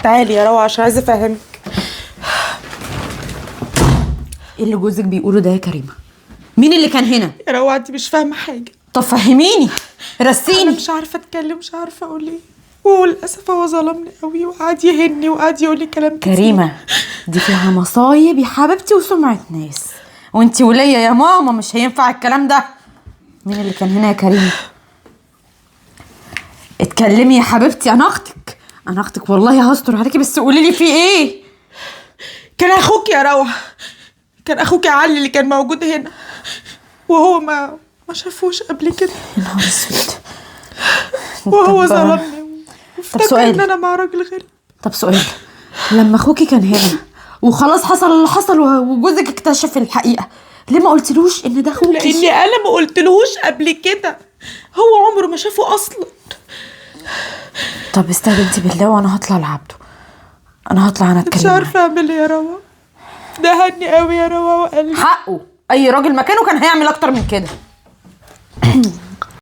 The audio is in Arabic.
تعالي يا روعه عشان عايزه افهمك. ايه اللي جوزك بيقوله ده يا كريمه؟ مين اللي كان هنا؟ يا روعه انت مش فاهمه حاجه. طب فهميني، رسيني. انا مش عارفه اتكلم، مش عارفه اقول ايه، وللاسف هو ظلمني قوي وقعد يهني وقعد يقول لي كلام كتير. كريمه دي فيها مصايب يا حبيبتي وسمعه ناس، وانتي وليا يا ماما مش هينفع الكلام ده. مين اللي كان هنا يا كريمه؟ اتكلمي يا حبيبتي، انا اختك والله هستر عليكي، بس قولي لي في ايه. كان اخوك يا روعه، كان اخوك علي اللي كان موجود هنا، وهو ما شافوش قبل كده. يا نهار اسود. وهو ظلمني وافتكر ان انا مع راجل غريب. طب سؤال، لما اخوكي كان هنا وخلاص حصل اللي حصل وجوزك اكتشف الحقيقه، ليه ما قلتلوش ان ده اخوكي؟ لاني انا ما قلتلهوش قبل كده، هو عمره ما شافه اصلا. طب استهدي بالله وانا هطلع لعبده، انا اتكلم. مش عارفه اعمل ايه يا روعه، ده هني قوي يا روعه وقال لي حقه، اي راجل مكانه كان هيعمل اكتر من كده.